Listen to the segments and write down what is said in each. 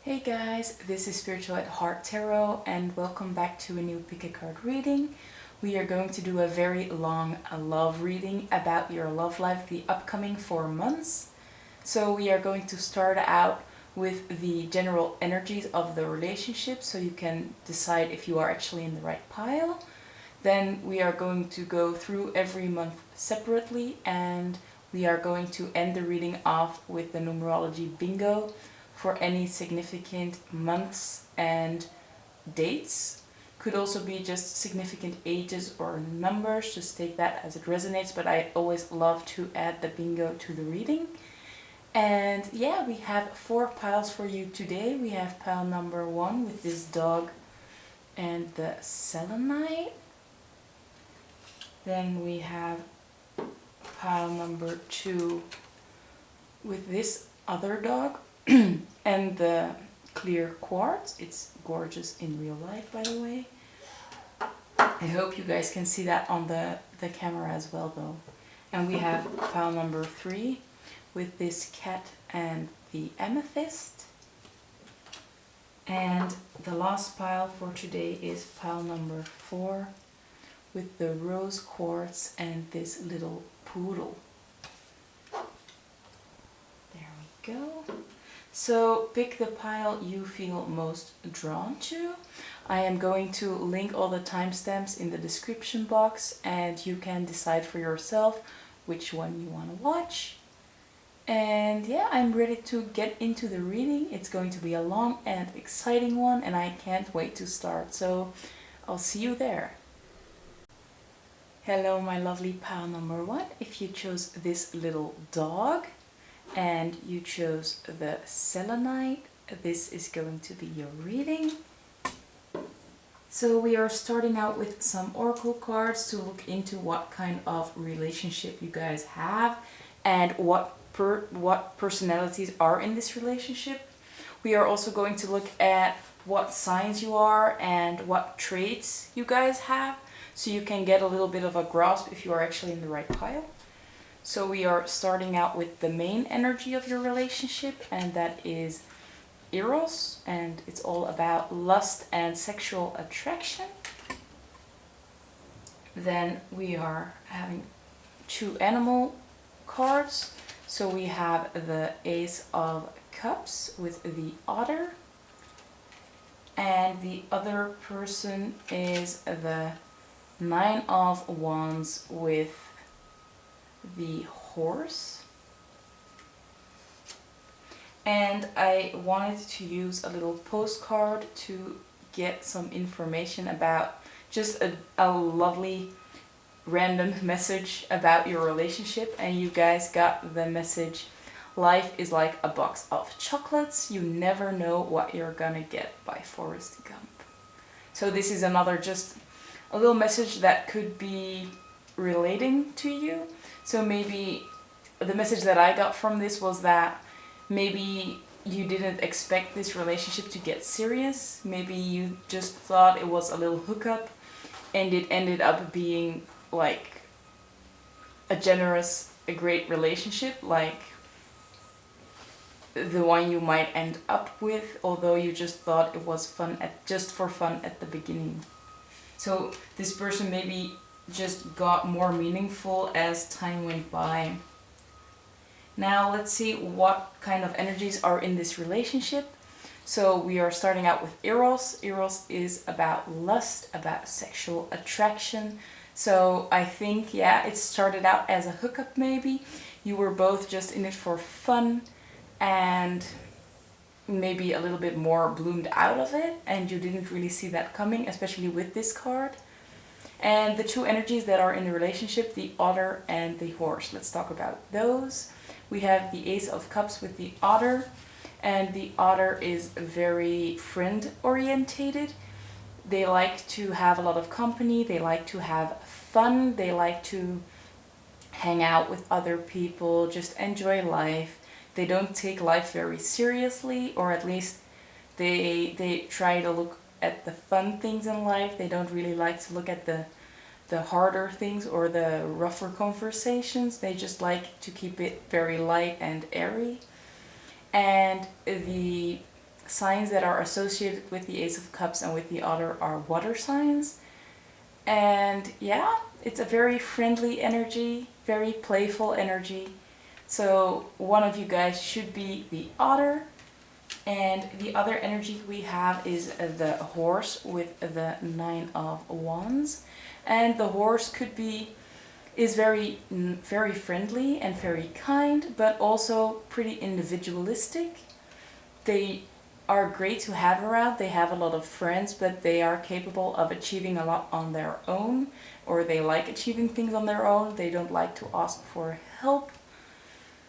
Hey guys, this is Spiritual at Heart Tarot and welcome back to a new pick a card reading. We are going to do a very long love reading about your love life the upcoming 4 months. So we are going to start out with the general energies of the relationship so you can decide if you are actually in the right pile. Then we are going to go through every month separately and we are going to end the reading off with the Numerology Bingo for any significant months and dates. Could also be just significant ages or numbers, just take that as it resonates, but I always love to add the bingo to the reading. And yeah, we have 4 piles for you today. We have pile number 1 with this dog and the selenite. Then we have pile number 2 with this other dog and the clear quartz. It's gorgeous in real life, by the way. I hope you guys can see that on the camera as well though. And we have pile number 3 with this cat and the amethyst. And the last pile for today is pile number 4 with the rose quartz and this little poodle. There we go. So pick the pile you feel most drawn to. I am going to link all the timestamps in the description box and you can decide for yourself which one you want to watch. And yeah, I'm ready to get into the reading. It's going to be a long and exciting one and I can't wait to start. So I'll see you there. Hello my lovely pile number 1. If you chose this little dog and you chose the selenite, this is going to be your reading. So we are starting out with some oracle cards to look into what kind of relationship you guys have and what personalities are in this relationship. We are also going to look at what signs you are and what traits you guys have, so you can get a little bit of a grasp if you are actually in the right pile. So we are starting out with the main energy of your relationship, and that is Eros, and it's all about lust and sexual attraction. Then we are having 2 animal cards. So we have the Ace of Cups with the otter, and the other person is the 9 of Wands with the horse. And I wanted to use a little postcard to get some information about just a lovely random message about your relationship, and you guys got the message: life is like a box of chocolates, you never know what you're gonna get, by Forrest Gump. So this is another just a little message that could be relating to you. So maybe the message that I got from this was that maybe you didn't expect this relationship to get serious. Maybe you just thought it was a little hookup and it ended up being like a great relationship, like the one you might end up with, although you just thought it was just for fun at the beginning. So this person maybe just got more meaningful as time went by. Now let's see what kind of energies are in this relationship. So we are starting out with Eros. Eros is about lust, about sexual attraction. So I think, yeah, it started out as a hookup maybe. You were both just in it for fun and maybe a little bit more bloomed out of it, and you didn't really see that coming, especially with this card. And the 2 energies that are in the relationship, the otter and the horse. Let's talk about those. We have the Ace of Cups with the otter, and the otter is very friend orientated. They like to have a lot of company, they like to have fun, they like to hang out with other people, just enjoy life. They don't take life very seriously, or at least they try to look at the fun things in life. They don't really like to look at the harder things or the rougher conversations. They just like to keep it very light and airy. And the signs that are associated with the Ace of Cups and with the Otter are water signs. And yeah, it's a very friendly energy, very playful energy. So one of you guys should be the Otter. And the other energy we have is the Horse with the Nine of Wands. And the horse is very friendly and very kind, but also pretty individualistic. They are great to have around. They have a lot of friends, but they are capable of achieving a lot on their own, or they like achieving things on their own. They don't like to ask for help.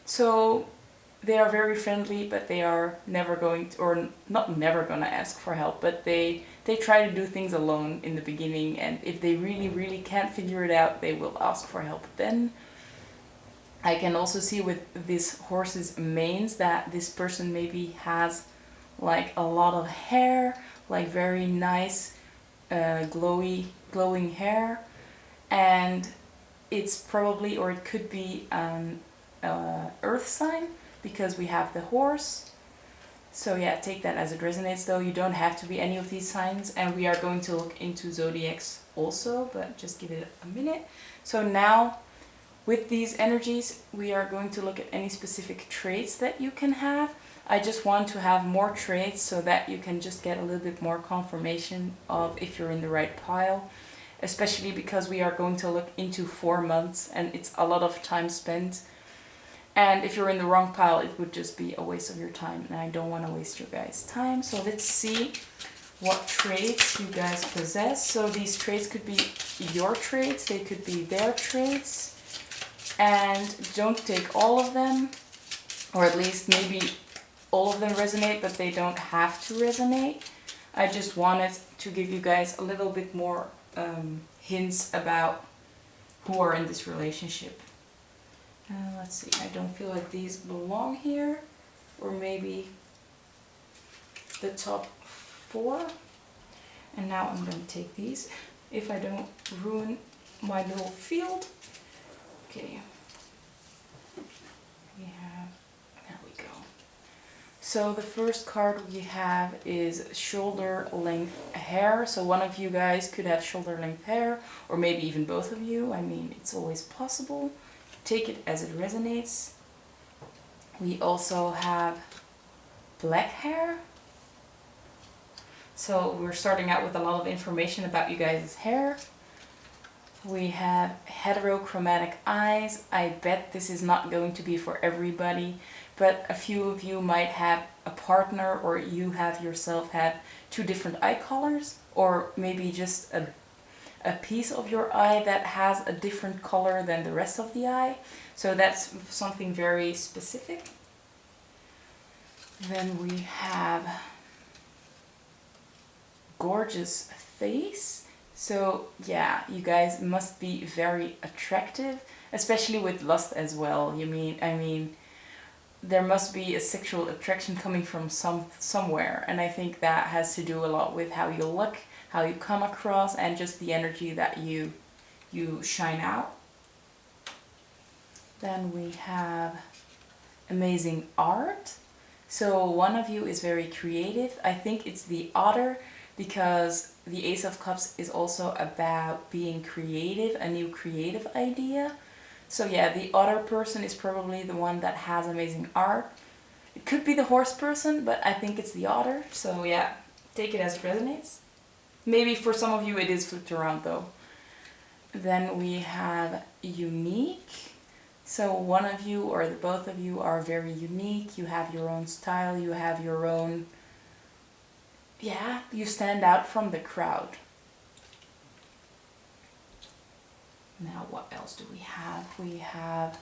So they are very friendly, but they are never going to, or not never gonna ask for help, but they try to do things alone in the beginning, and if they really can't figure it out, they will ask for help then. I can also see with this horse's manes that this person maybe has like a lot of hair, like very nice glowing hair, and it's probably, or it could be an earth sign, because we have the horse. So yeah, take that as it resonates, though. You don't have to be any of these signs, and we are going to look into zodiacs also, but just give it a minute. So now, with these energies, we are going to look at any specific traits that you can have. I just want to have more traits so that you can just get a little bit more confirmation of if you're in the right pile, especially because we are going to look into 4 months, and it's a lot of time spent. And if you're in the wrong pile, it would just be a waste of your time, and I don't want to waste your guys' time. So let's see what traits you guys possess. So these traits could be your traits, they could be their traits, and don't take all of them, or at least maybe all of them resonate, but they don't have to resonate. I just wanted to give you guys a little bit more hints about who are in this relationship. Let's see, I don't feel like these belong here, or maybe the top 4. And now I'm going to take these, if I don't ruin my little field. Okay, we have, there we go. So the first card we have is shoulder length hair. So one of you guys could have shoulder length hair, or maybe even both of you. I mean, it's always possible. Take it as it resonates. We also have black hair. So we're starting out with a lot of information about you guys' hair. We have heterochromatic eyes. I bet this is not going to be for everybody, but a few of you might have a partner, or you have yourself have 2 different eye colors, or maybe just a piece of your eye that has a different color than the rest of the eye. So that's something very specific. Then we have gorgeous face. So yeah, you guys must be very attractive, especially with lust as well. I mean, there must be a sexual attraction coming from somewhere, and I think that has to do a lot with how you look, how you come across, and just the energy that you shine out. Then we have amazing art. So one of you is very creative. I think it's the Otter, because the Ace of Cups is also about being creative, a new creative idea. So yeah, the Otter person is probably the one that has amazing art. It could be the horse person, but I think it's the Otter. So yeah, take it as it resonates. Maybe for some of you it is flipped around though. Then we have unique. So one of you or both of you are very unique. You have your own style, you have your own, yeah, you stand out from the crowd. Now what else do we have? We have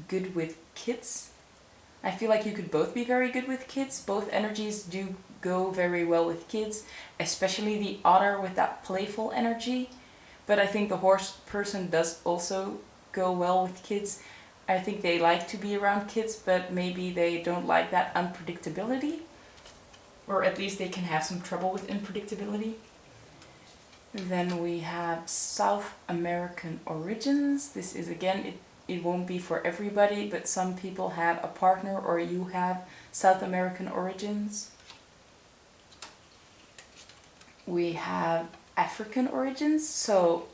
good with kids. I feel like you could both be very good with kids. Both energies do go very well with kids, especially the Otter with that playful energy. But I think the horse person does also go well with kids. I think they like to be around kids, but maybe they don't like that unpredictability. Or at least they can have some trouble with unpredictability. Then we have South American origins. This is again, it won't be for everybody, but some people have a partner, or you have South American origins. We have African origins, so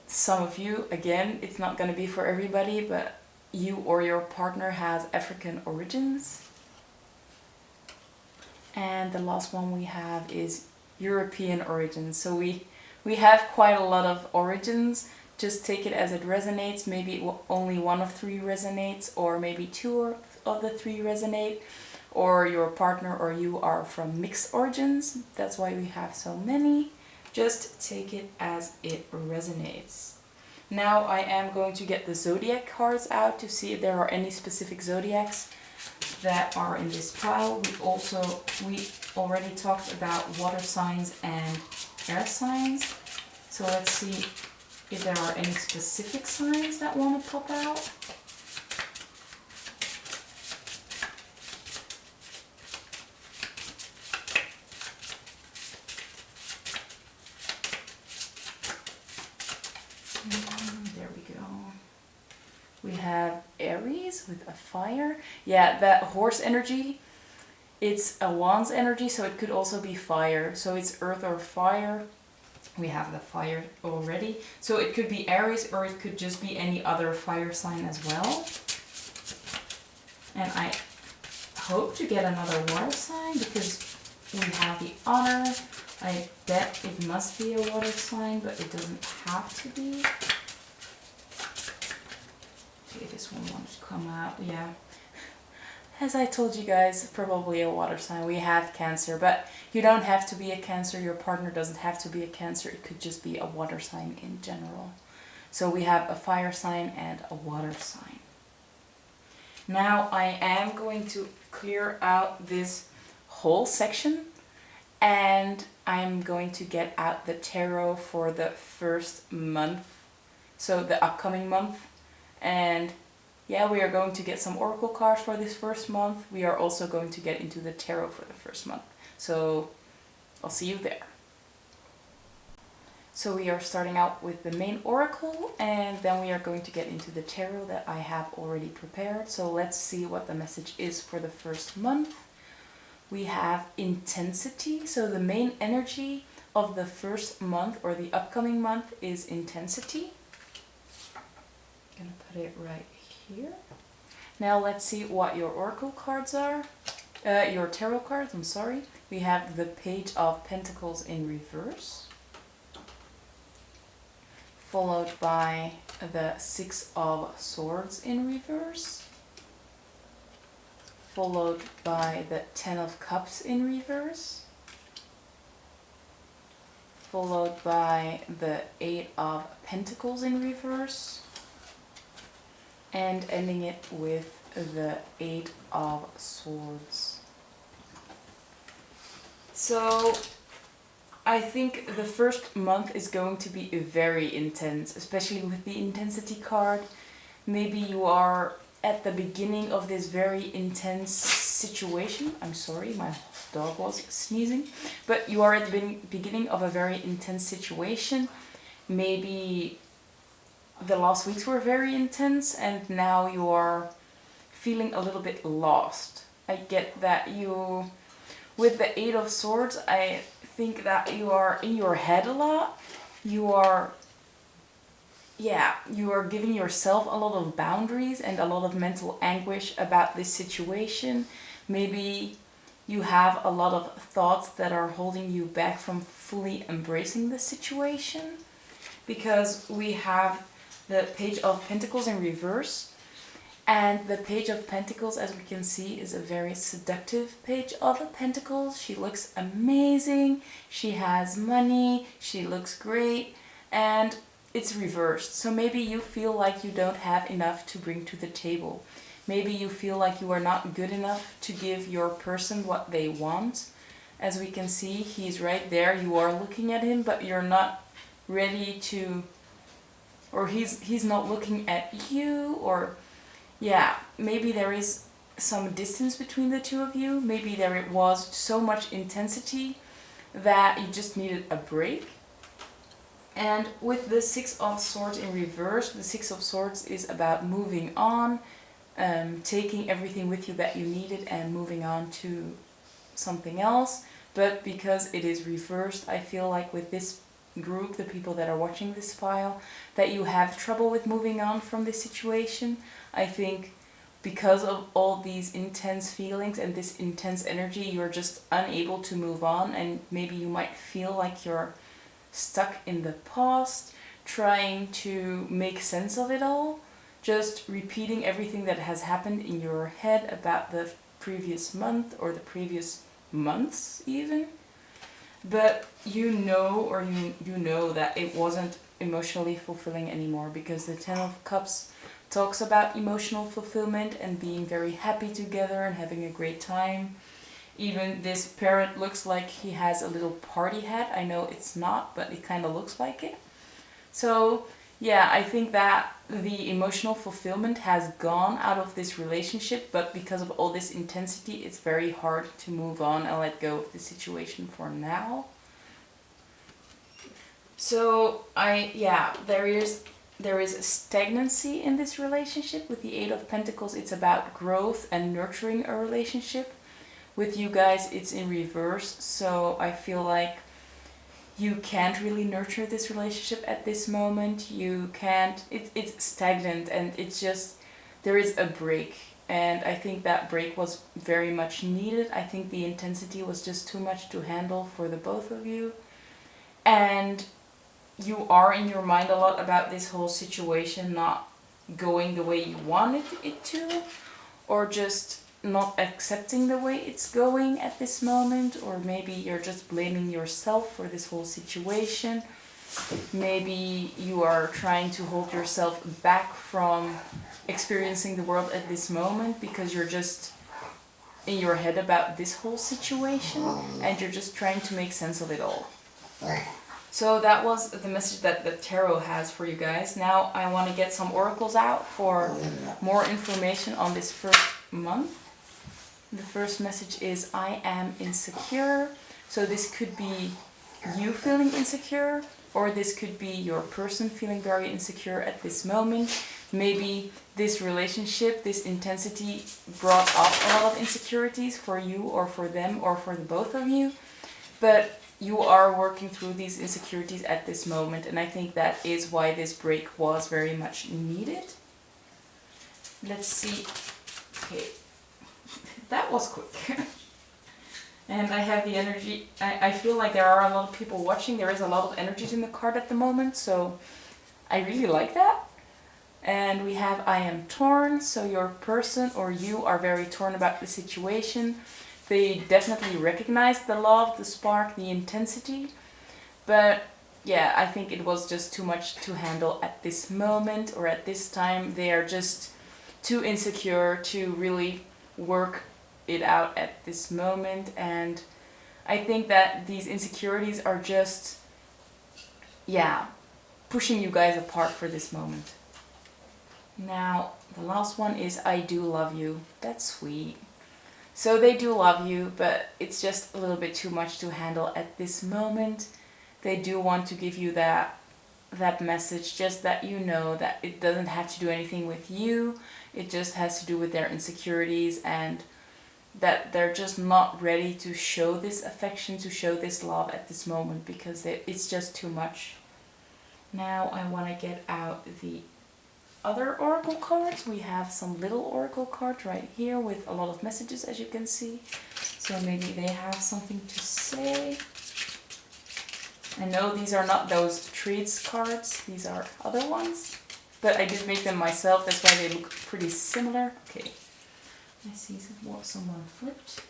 some of you, again, it's not going to be for everybody, but you or your partner has African origins. And the last one we have is European origins. So we have quite a lot of origins. Just take it as it resonates. Maybe only one of three resonates, or maybe two of the three resonate, or your partner or you are from mixed origins. That's why we have so many. Just take it as it resonates. Now I am going to get the zodiac cards out to see if there are any specific zodiacs that are in this pile. We already talked about water signs and air signs. So let's see if there are any specific signs that want to pop out. There we go. We have Aries with a fire. Yeah, that horse energy, it's a Wands energy, so it could also be fire. So it's earth or fire. We have the fire already. So it could be Aries, or it could just be any other fire sign as well. And I hope to get another water sign because we have the honor. I bet it must be a water sign, but it doesn't have to be. Okay, this one wants to come out. Yeah. As I told you guys, probably a water sign. We have Cancer, but you don't have to be a Cancer. Your partner doesn't have to be a Cancer. It could just be a water sign in general. So we have a fire sign and a water sign. Now I am going to clear out this whole section, and I'm going to get out the tarot for the first month, so the upcoming month. And yeah, we are going to get some oracle cards for this first month. We are also going to get into the tarot for the first month. So I'll see you there. So we are starting out with the main oracle, and then we are going to get into the tarot that I have already prepared. So let's see what the message is for the first month. We have intensity. So the main energy of the first month or the upcoming month is intensity. I'm gonna put it right here. Now let's see what your oracle cards are. Your tarot cards, I'm sorry. We have the Page of Pentacles in reverse, followed by the Six of Swords in reverse, followed by the Ten of Cups in reverse, followed by the Eight of Pentacles in reverse, and ending it with the Eight of Swords. So I think the first month is going to be very intense, especially with the intensity card. Maybe you are at the beginning of this very intense situation. I'm sorry, my dog was sneezing. But you are at the beginning of a very intense situation. Maybe the last weeks were very intense and now you are feeling a little bit lost. I get that you, with the Eight of Swords, I think that you are in your head a lot. You are giving yourself a lot of boundaries and a lot of mental anguish about this situation. Maybe you have a lot of thoughts that are holding you back from fully embracing the situation, because we have the Page of Pentacles in reverse, and the Page of Pentacles, as we can see, is a very seductive Page of Pentacles. She looks amazing, she has money, she looks great, and it's reversed. So maybe you feel like you don't have enough to bring to the table. Maybe you feel like you are not good enough to give your person what they want. As we can see, he's right there. You are looking at him, but you're not ready to, or he's not looking at you, or yeah, maybe there is some distance between the two of you. Maybe there was so much intensity that you just needed a break. And with the Six of Swords in reverse, the Six of Swords is about moving on, taking everything with you that you needed and moving on to something else. But because it is reversed, I feel like with this group, the people that are watching this file, that you have trouble with moving on from this situation. I think because of all these intense feelings and this intense energy, you're just unable to move on, and maybe you might feel like you're stuck in the past, trying to make sense of it all, just repeating everything that has happened in your head about the previous month or the previous months even. But you know, or you know that it wasn't emotionally fulfilling anymore, because the Ten of Cups talks about emotional fulfillment and being very happy together and having a great time. Even this parrot looks like he has a little party hat. I know it's not, but it kind of looks like it. So yeah, I think that the emotional fulfillment has gone out of this relationship, but because of all this intensity, it's very hard to move on and let go of the situation for now. So there is a stagnancy in this relationship. With the Eight of Pentacles, it's about growth and nurturing a relationship. With you guys, it's in reverse, so I feel like you can't really nurture this relationship at this moment. You can't, it's stagnant, and it's just, there is a break. And I think that break was very much needed. I think the intensity was just too much to handle for the both of you. And you are in your mind a lot about this whole situation not going the way you wanted it to, or just not accepting the way it's going at this moment, or maybe you're just blaming yourself for this whole situation. Maybe you are trying to hold yourself back from experiencing the world at this moment because you're just in your head about this whole situation and you're just trying to make sense of it all. So that was the message that the tarot has for you guys. Now I want to get some oracles out for more information on this first month. The first message is, I am insecure. So this could be you feeling insecure, or this could be your person feeling very insecure at this moment. Maybe this relationship, this intensity brought up a lot of insecurities for you or for them or for the both of you. But you are working through these insecurities at this moment, and I think that is why this break was very much needed. Let's see. Okay. That was quick. And I have the energy. I feel like there are a lot of people watching. There is a lot of energies in the card at the moment, so I really like that. And we have, I am torn. So your person or you are very torn about the situation. They definitely recognize the love, the spark, the intensity. But yeah, I think it was just too much to handle at this moment or at this time. They are just too insecure to really work it out at this moment, and I think that these insecurities are just pushing you guys apart for this moment. Now the last one is, I do love you. That's sweet. So they do love you, but it's just a little bit too much to handle at this moment. They do want to give you that message, just that you know that it doesn't have to do anything with you. It just has to do with their insecurities, and that they're just not ready to show this affection, to show this love at this moment, because it's just too much. Now I want to get out the other oracle cards. We have some little oracle cards right here with a lot of messages, as you can see. So maybe they have something to say. I know these are not those Traits cards, these are other ones, but I did make them myself, that's why they look pretty similar. Okay. I see what someone flipped.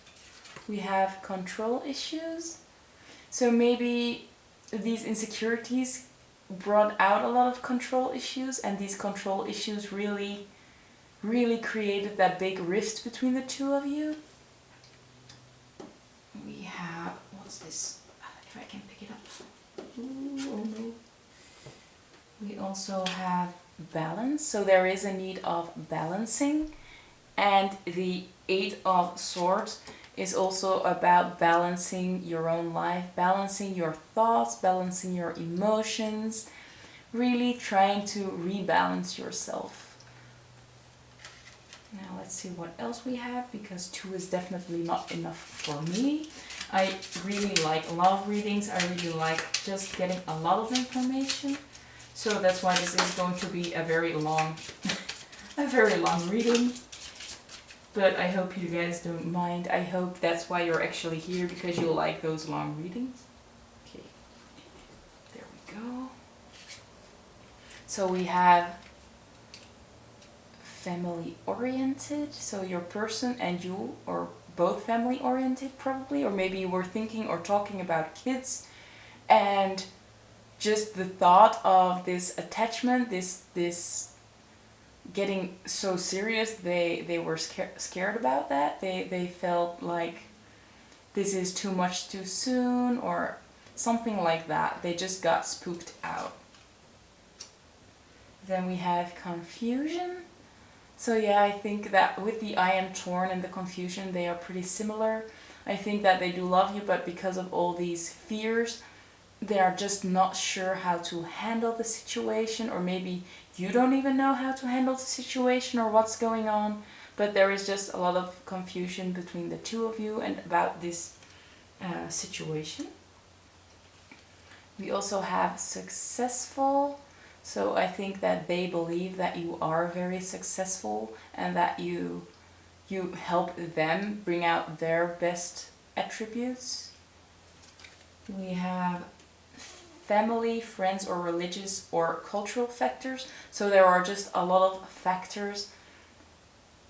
We have control issues. So maybe these insecurities brought out a lot of control issues, and these control issues really created that big rift between the two of you. We have, what's this? If I can pick it up. Ooh, oh no. We also have balance. So there is a need of balancing. And the Eight of Swords is also about balancing your own life, balancing your thoughts, balancing your emotions, really trying to rebalance yourself. Now let's see what else we have, because 2 is definitely not enough for me. I really like love readings. I really like just getting a lot of information. So that's why this is going to be a very long, a very long reading. But I hope you guys don't mind. I hope that's why you're actually here, because you like those long readings. Okay, there we go. So we have family oriented. So your person and you are both family oriented probably, or maybe you were thinking or talking about kids, and just the thought of this attachment, this getting so serious, they were scared about that. They felt like this is too much too soon or something like that. They just got spooked out. Then we have confusion. So yeah, I think that with the I am torn and the confusion, they are pretty similar. I think that they do love you, but because of all these fears, they are just not sure how to handle the situation, or maybe you don't even know how to handle the situation or what's going on. But there is just a lot of confusion between the two of you and about this situation. We also have successful. So I think that they believe that you are very successful and that you help them bring out their best attributes. We have family, friends, or religious or cultural factors. So there are just a lot of factors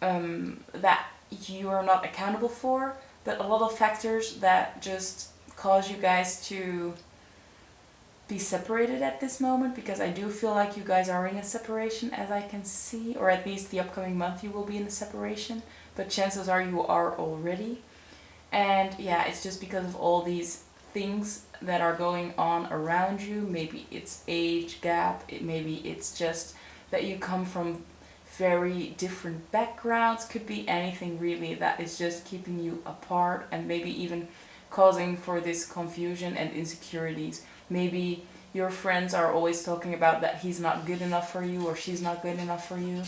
that you are not accountable for, but a lot of factors that just cause you guys to be separated at this moment, because I do feel like you guys are in a separation, as I can see, or at least the upcoming month you will be in a separation, but chances are you are already. And yeah, it's just because of all these things that are going on around you. Maybe it's age gap, maybe it's just that you come from very different backgrounds, could be anything really that is just keeping you apart and maybe even causing for this confusion and insecurities. Maybe your friends are always talking about that he's not good enough for you or she's not good enough for you.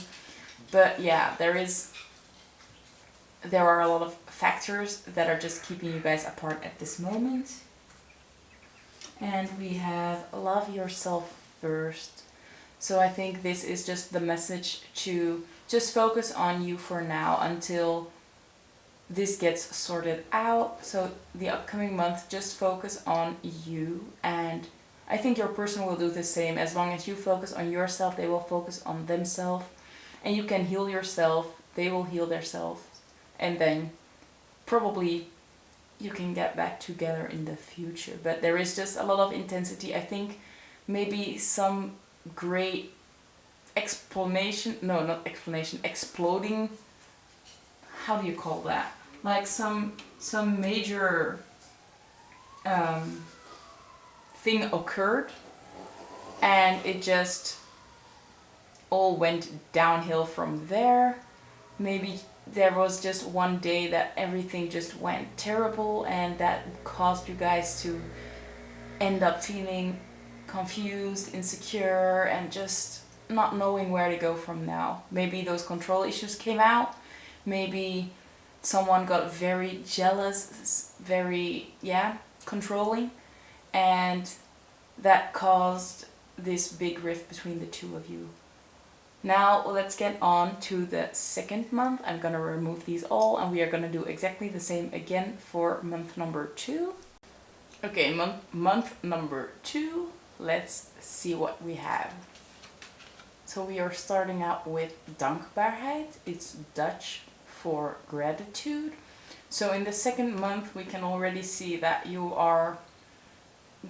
But yeah, there are a lot of factors that are just keeping you guys apart at this moment. And we have love yourself first. So I think this is just the message to just focus on you for now until this gets sorted out. So the upcoming month, just focus on you, and I think your person will do the same. As long as you focus on yourself, they will focus on themselves, and you can heal yourself, they will heal themselves, and then probably you can get back together in the future. But there is just a lot of intensity. I think maybe some great exploding, how do you call that? Like some major thing occurred, and it just all went downhill from there. Maybe there was just one day that everything just went terrible, and that caused you guys to end up feeling confused, insecure, and just not knowing where to go from now. Maybe those control issues came out. Maybe someone got very jealous, very, controlling, and that caused this big rift between the two of you. Now let's get on to the second month. I'm gonna remove these all, and we are gonna do exactly the same again for month number 2. Okay, month number 2, let's see what we have. So we are starting out with dankbaarheid. It's Dutch for gratitude. So in the second month, we can already see that you are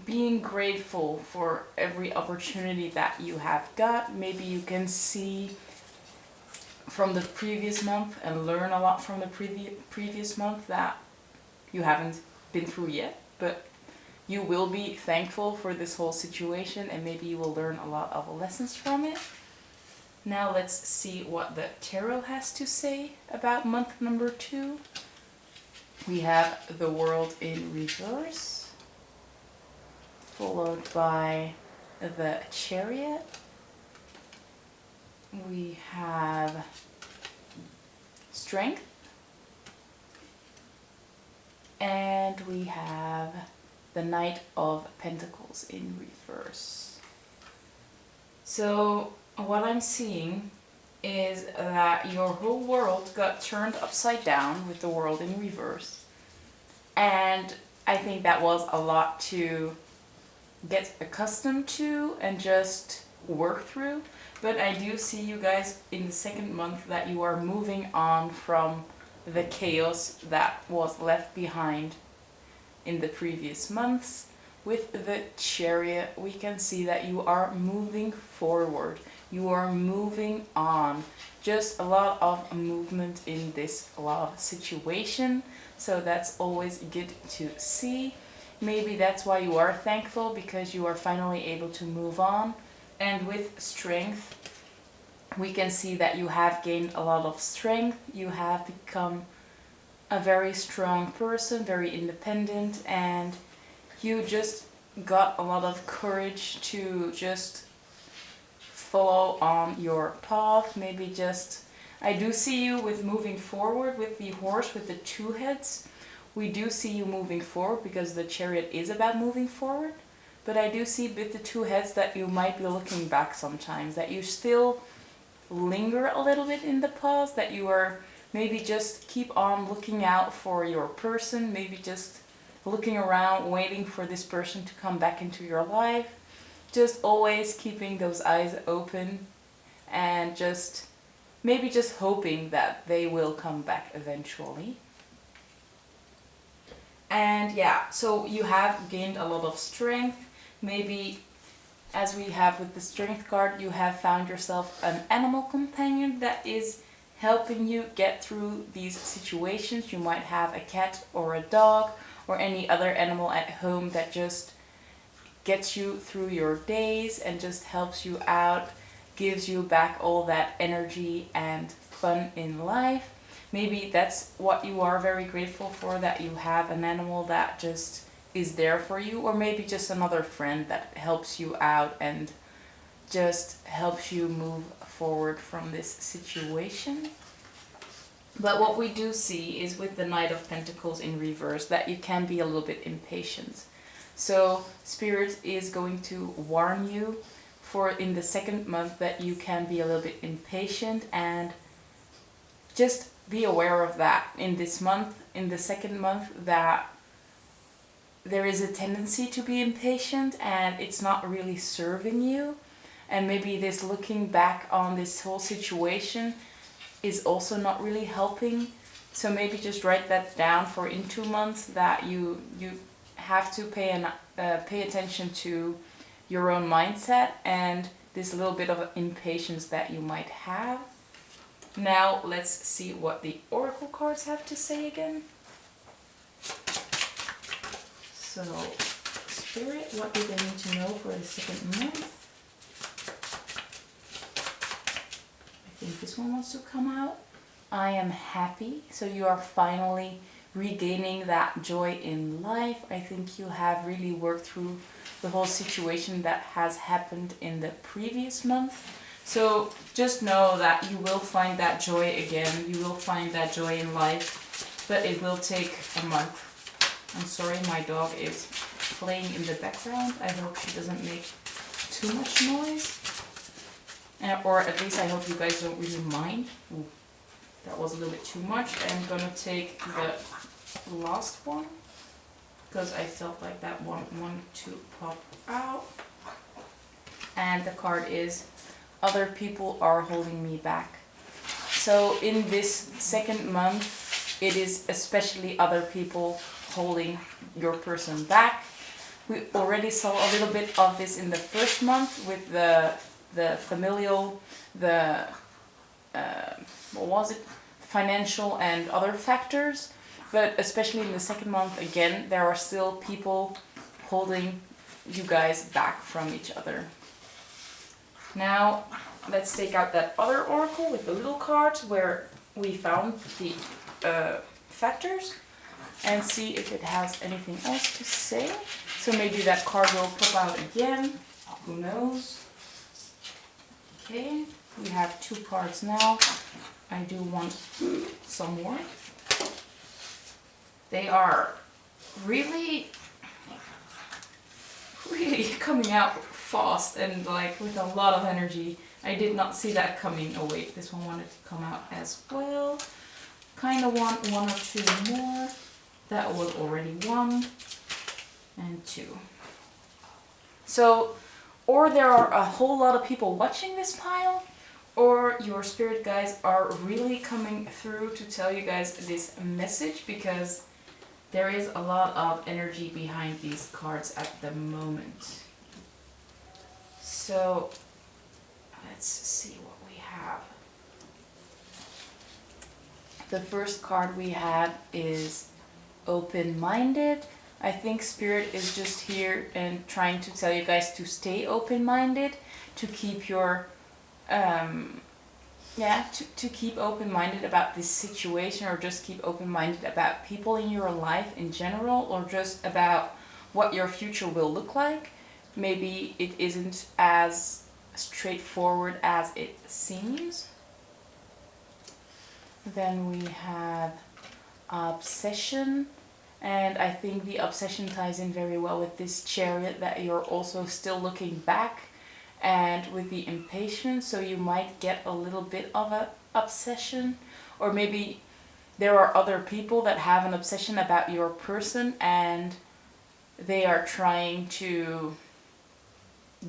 being grateful for every opportunity that you have got. Maybe you can see from the previous month and learn a lot from the previous month that you haven't been through yet, but you will be thankful for this whole situation, and maybe you will learn a lot of lessons from it. Now let's see what the tarot has to say about month number 2. We have the World in reverse, followed by the Chariot. We have Strength. And we have the Knight of Pentacles in reverse. So what I'm seeing is that your whole world got turned upside down with the World in reverse. And I think that was a lot to get accustomed to and just work through. But I do see you guys in the second month that you are moving on from the chaos that was left behind in the previous months. With the Chariot, we can see that you are moving forward. You are moving on. Just a lot of movement in this love situation. So that's always good to see. Maybe that's why you are thankful, because you are finally able to move on. And with Strength, we can see that you have gained a lot of strength. You have become a very strong person, very independent, and you just got a lot of courage to just follow on your path. Maybe just, I do see you with moving forward with the horse with the 2 heads. We do see you moving forward because the Chariot is about moving forward. But I do see with the 2 heads that you might be looking back sometimes, that you still linger a little bit in the past, that you are maybe just keep on looking out for your person, maybe just looking around, waiting for this person to come back into your life. Just always keeping those eyes open and just maybe just hoping that they will come back eventually. And yeah, so you have gained a lot of strength. Maybe, as we have with the Strength card, you have found yourself an animal companion that is helping you get through these situations. You might have a cat or a dog or any other animal at home that just gets you through your days and just helps you out, gives you back all that energy and fun in life. Maybe that's what you are very grateful for, that you have an animal that just is there for you, or maybe just another friend that helps you out and just helps you move forward from this situation. But what we do see is with the Knight of Pentacles in reverse that you can be a little bit impatient. So Spirit is going to warn you for in the second month that you can be a little bit impatient, and just be aware of that in this month, in the second month, that there is a tendency to be impatient and it's not really serving you. And maybe this looking back on this whole situation is also not really helping. So maybe just write that down for in 2 months, that you have to pay attention to your own mindset and this little bit of impatience that you might have. Now let's see what the Oracle cards have to say again. So, Spirit, what do they need to know for the second month? I think this one wants to come out. I am happy. So you are finally regaining that joy in life. I think you have really worked through the whole situation that has happened in the previous month. So just know that you will find that joy again. You will find that joy in life, but it will take a month. I'm sorry, my dog is playing in the background. I hope she doesn't make too much noise. Or at least I hope you guys don't really mind. Ooh, that was a little bit too much. I'm gonna take the last one, because I felt like that one wanted to pop out. And the card is, other people are holding me back. So in this second month, it is especially other people holding your person back. We already saw a little bit of this in the first month with the familial, the what was it, financial and other factors. But especially in the second month, again, there are still people holding you guys back from each other. Now let's take out that other oracle with the little cards where we found the factors, and see if it has anything else to say. So maybe that card will pop out again. Who knows? Okay, we have 2 cards now. I do want some more. They are really coming out fast and like with a lot of energy. I did not see that coming. Oh wait, this one wanted to come out as well. Kind of want one or two more. That was already one and two. So, or there are a whole lot of people watching this pile, or your spirit guides are really coming through to tell you guys this message, because there is a lot of energy behind these cards at the moment. So, let's see what we have. The first card we have is open-minded. I think Spirit is just here and trying to tell you guys to stay open-minded, to keep your, to keep open-minded about this situation, or just keep open-minded about people in your life in general, or just about what your future will look like. Maybe it isn't as straightforward as it seems. Then we have obsession. And I think the obsession ties in very well with this Chariot, that you're also still looking back, and with the impatience, so you might get a little bit of an obsession, or maybe there are other people that have an obsession about your person and they are trying to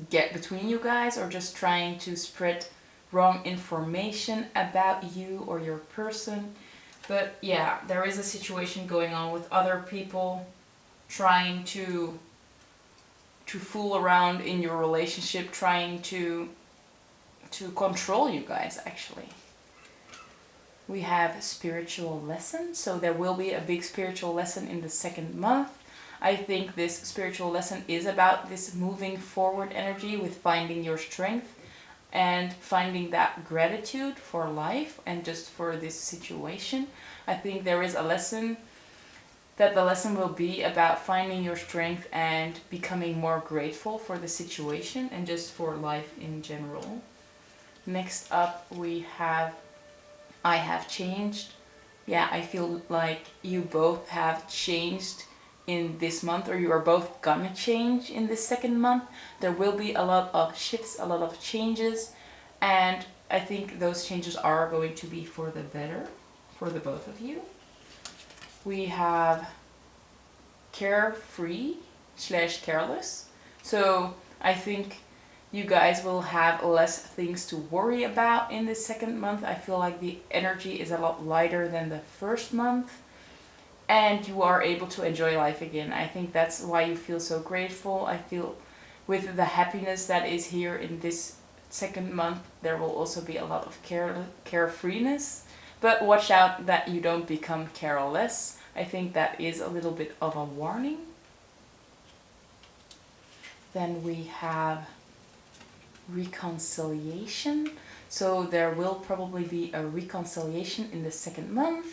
get between you guys, or just trying to spread wrong information about you or your person. But yeah, there is a situation going on with other people trying to fool around in your relationship, trying to control you guys, actually. We have spiritual lesson, so there will be a big spiritual lesson in the second month. I think this spiritual lesson is about this moving forward energy with finding your strength and finding that gratitude for life and just for this situation. I think there is a lesson, that the lesson will be about finding your strength and becoming more grateful for the situation and just for life in general. Next up we have I have changed. Yeah, I feel like you both have changed in this month, or you are both gonna change in this second month. There will be a lot of shifts, a lot of changes, and I think those changes are going to be for the better for the both of you. We have carefree / careless. So I think you guys will have less things to worry about in the second month. I feel like the energy is a lot lighter than the first month, and you are able to enjoy life again. I think that's why you feel so grateful. I feel with the happiness that is here in this second month, there will also be a lot of carefreeness. But watch out that you don't become careless. I think that is a little bit of a warning. Then we have reconciliation. So there will probably be a reconciliation in the second month.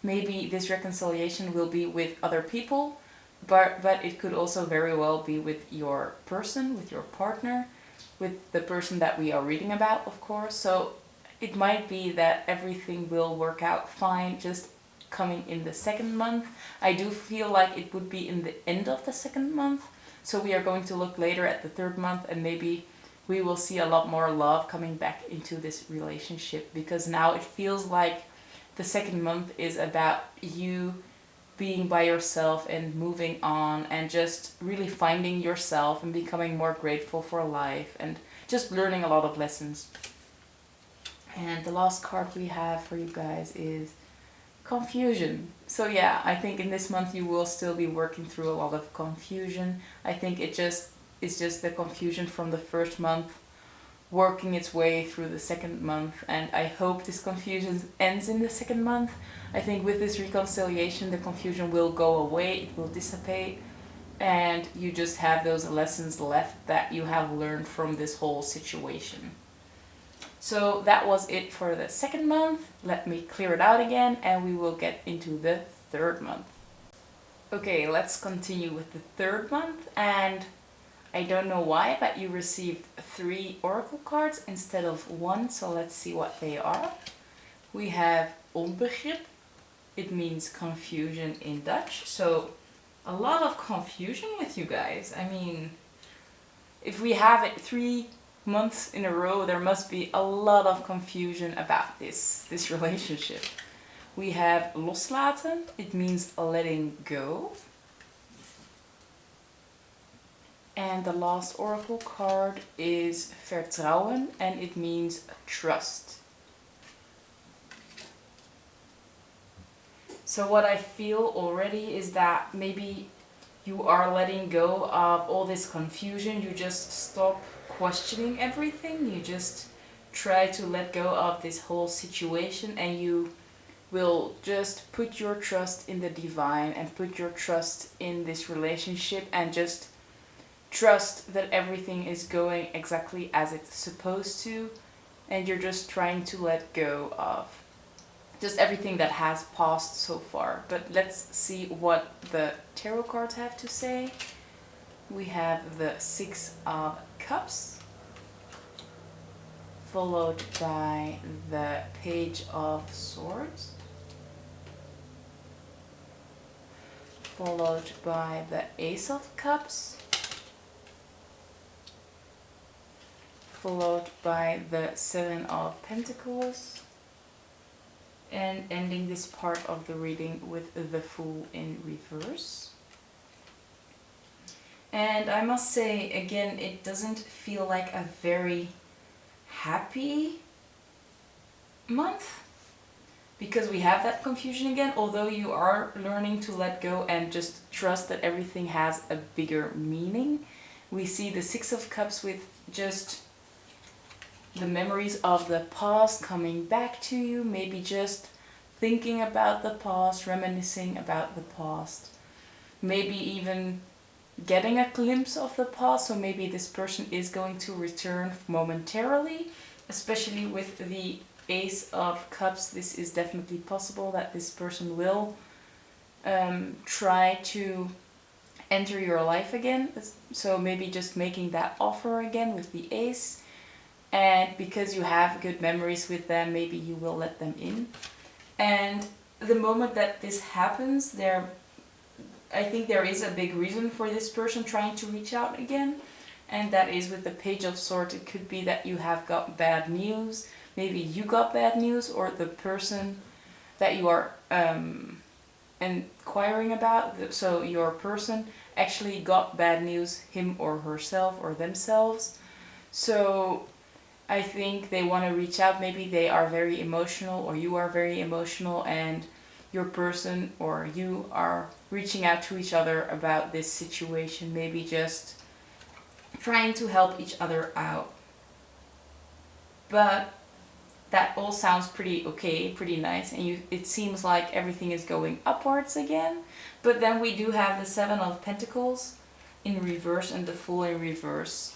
Maybe this reconciliation will be with other people, but it could also very well be with your person, with your partner, with the person that we are reading about, of course. So it might be that everything will work out fine just coming in the second month. I do feel like it would be in the end of the second month. So we are going to look later at the third month, and maybe we will see a lot more love coming back into this relationship, because now it feels like the second month is about you being by yourself and moving on and just really finding yourself and becoming more grateful for life and just learning a lot of lessons. And the last card we have for you guys is confusion. So yeah, I think in this month you will still be working through a lot of confusion. I think it's just the confusion from the first month working its way through the second month, and I hope this confusion ends in the second month. I think with this reconciliation the confusion will go away, it will dissipate, and you just have those lessons left that you have learned from this whole situation. So that was it for the second month. Let me clear it out again and we will get into the third month. Okay, let's continue with the third month, and I don't know why, but you received 3 oracle cards instead of 1, so let's see what they are. we have onbegrip. It means confusion in Dutch. So a lot of confusion with you guys. I mean, if we have it 3 months in a row, there must be a lot of confusion about this relationship. We have loslaten. It means letting go. And the last oracle card is vertrouwen, and it means trust. So what I feel already is that maybe you are letting go of all this confusion. You just stop questioning everything. You just try to let go of this whole situation, and you will just put your trust in the divine and put your trust in this relationship and just trust that everything is going exactly as it's supposed to, and you're just trying to let go of just everything that has passed so far. But let's see what the tarot cards have to say. We have the Six of Cups, followed by the Page of Swords, followed by the Ace of Cups, followed by the Seven of Pentacles, and ending this part of the reading with the Fool in reverse. And I must say, again, it doesn't feel like a very happy month, because we have that confusion again. Although you are learning to let go and just trust that everything has a bigger meaning, we see the Six of Cups with just the memories of the past coming back to you, maybe just thinking about the past, reminiscing about the past, maybe even getting a glimpse of the past. So maybe this person is going to return momentarily, especially with the Ace of Cups. This is definitely possible that this person will try to enter your life again. So maybe just making that offer again with the Ace. And because you have good memories with them, maybe you will let them in. And the moment that this happens, I think there is a big reason for this person trying to reach out again. And that is with the Page of Swords. It could be that you have got bad news. Maybe you got bad news, or the person that you are inquiring about, so your person actually got bad news, him or herself or themselves. So I think they want to reach out. Maybe they are very emotional, or you are very emotional, and your person or you are reaching out to each other about this situation. Maybe just trying to help each other out. But that all sounds pretty okay, pretty nice, and it seems like everything is going upwards again. But then we do have the Seven of Pentacles in reverse and the Fool in reverse.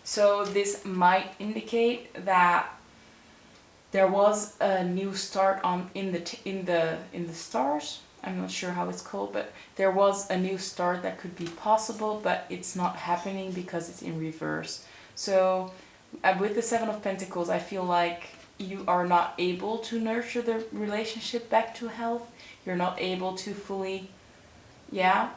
So this might indicate that there was a new start in the stars. I'm not sure how it's called, but there was a new start that could be possible, but it's not happening because it's in reverse. So with the Seven of Pentacles, I feel like you are not able to nurture the relationship back to health. You're not able to fully, get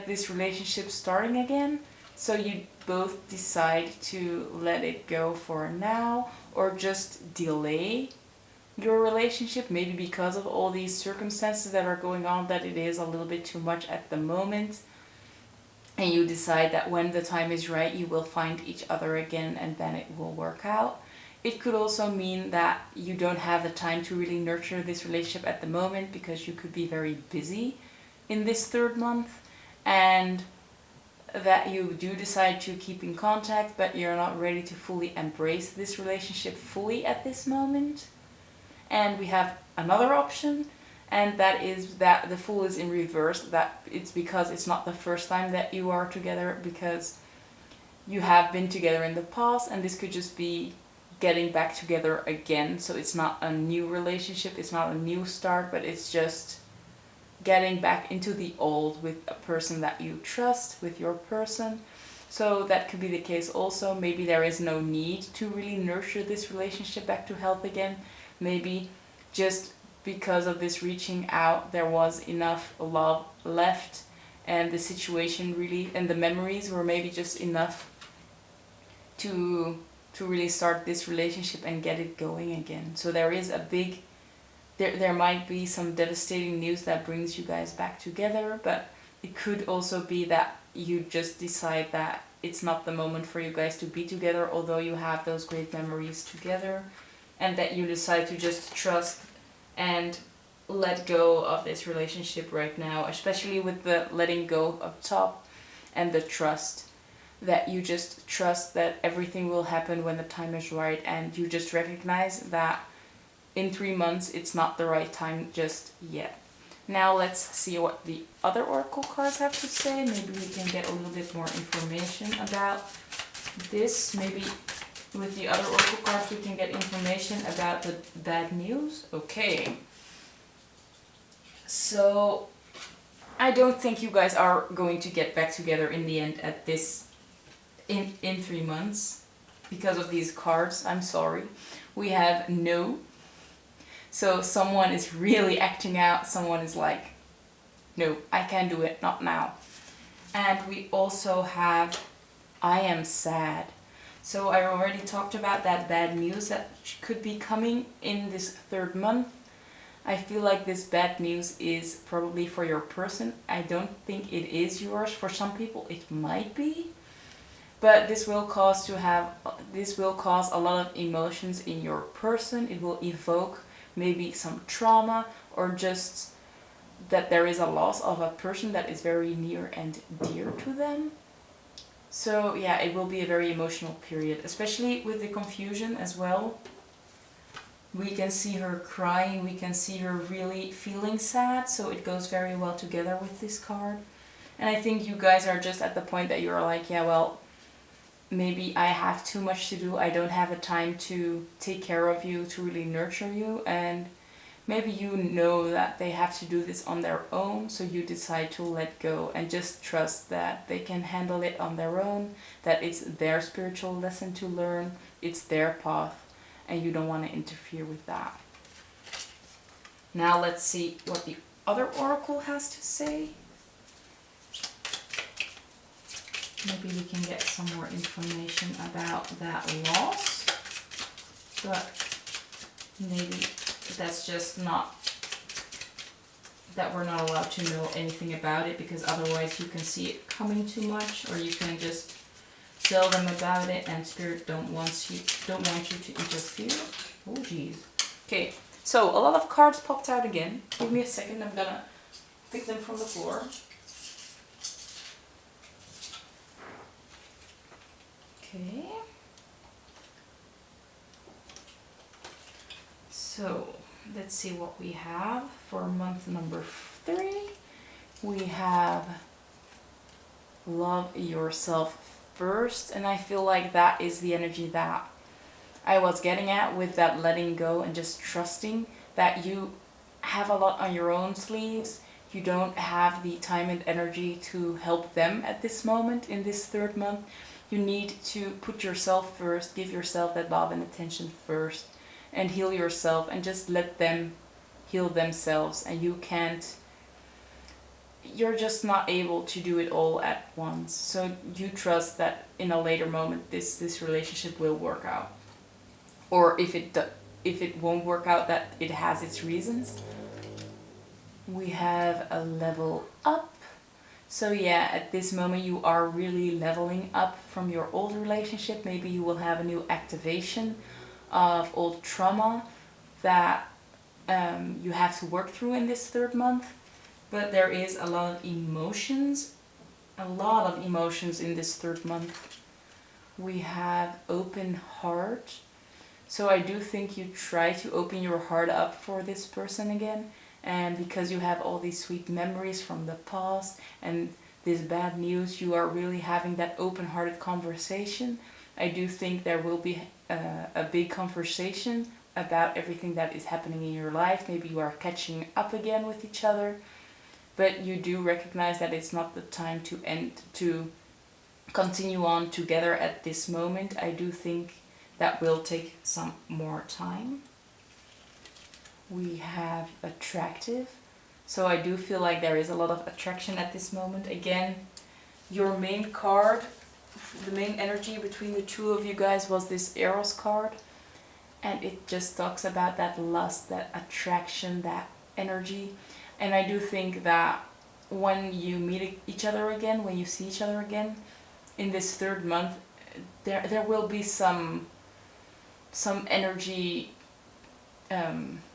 this relationship starting again. So you both decide to let it go for now, or just delay your relationship, maybe because of all these circumstances that are going on, that it is a little bit too much at the moment. And you decide that when the time is right, you will find each other again, and then it will work out. It could also mean that you don't have the time to really nurture this relationship at the moment, because you could be very busy in this third month, and that you do decide to keep in contact, but you're not ready to fully embrace this relationship fully at this moment. And we have another option, and that is that the Fool is in reverse. That it's because it's not the first time that you are together, because you have been together in the past, and this could just be getting back together again. So it's not a new relationship, it's not a new start, but it's just getting back into the old with a person that you trust, with your person. So that could be the case also. Maybe there is no need to really nurture this relationship back to health again, maybe just because of this reaching out there was enough love left, and the situation really and the memories were maybe just enough to really start this relationship and get it going again. So there is a big there might be some devastating news that brings you guys back together, but it could also be that you just decide that it's not the moment for you guys to be together, although you have those great memories together, and that you decide to just trust and let go of this relationship right now, especially with the letting go up top and the trust. That you just trust that everything will happen when the time is right, and you just recognize that in 3 months it's not the right time just yet. Now let's see what the other oracle cards have to say. Maybe we can get a little bit more information about this. Maybe with the other oracle cards we can get information about the bad news. Okay. So I don't think you guys are going to get back together in the end at this in 3 months because of these cards. I'm sorry. We have no. So someone is really acting out. Someone is like, no, I can't do it, not now. And we also have, I am sad. So I already talked about that bad news that could be coming in this 3rd month. I feel like this bad news is probably for your person. I don't think it is yours. For some people it might be. But this will cause a lot of emotions in your person. It will evoke maybe some trauma, or just that there is a loss of a person that is very near and dear to them. So yeah, it will be a very emotional period, especially with the confusion as well. We can see her crying, we can see her really feeling sad, so it goes very well together with this card. And I think you guys are just at the point that you're like, yeah, well, maybe I have too much to do, I don't have a time to take care of you, to really nurture you, and maybe you know that they have to do this on their own, so you decide to let go and just trust that they can handle it on their own, that it's their spiritual lesson to learn, it's their path, and you don't want to interfere with that. Now let's see what the other oracle has to say. Maybe we can get some more information about that loss, but maybe that's just not, that we're not allowed to know anything about it, because otherwise you can see it coming too much, or you can just tell them about it and spirit don't want you to interfere. Oh geez. Okay, so a lot of cards popped out again. Give me a second, I'm gonna pick them from the floor. Okay. So let's see what we have for month number 3. We have love yourself first, and I feel like that is the energy that I was getting at with that letting go and just trusting that you have a lot on your own sleeves. You don't have the time and energy to help them at this moment in this 3rd month. You need to put yourself first, give yourself that love and attention first, and heal yourself, and just let them heal themselves. And you're just not able to do it all at once. So you trust that in a later moment this relationship will work out. Or if it won't work out, that it has its reasons. We have a level up. So yeah, at this moment you are really leveling up from your old relationship. Maybe you will have a new activation of old trauma that you have to work through in this 3rd month. But there is a lot of emotions in this 3rd month. We have open heart. So I do think you try to open your heart up for this person again. And because you have all these sweet memories from the past and this bad news, you are really having that open-hearted conversation. I do think there will be a big conversation about everything that is happening in your life. Maybe you are catching up again with each other. But you do recognize that it's not the time to continue on together at this moment. I do think that will take some more time. We have attractive. So I do feel like there is a lot of attraction at this moment. Again, your main card, the main energy between the two of you guys was this Eros card. And it just talks about that lust, that attraction, that energy. And I do think that when you meet each other again, when you see each other again, in this third month, there will be some energy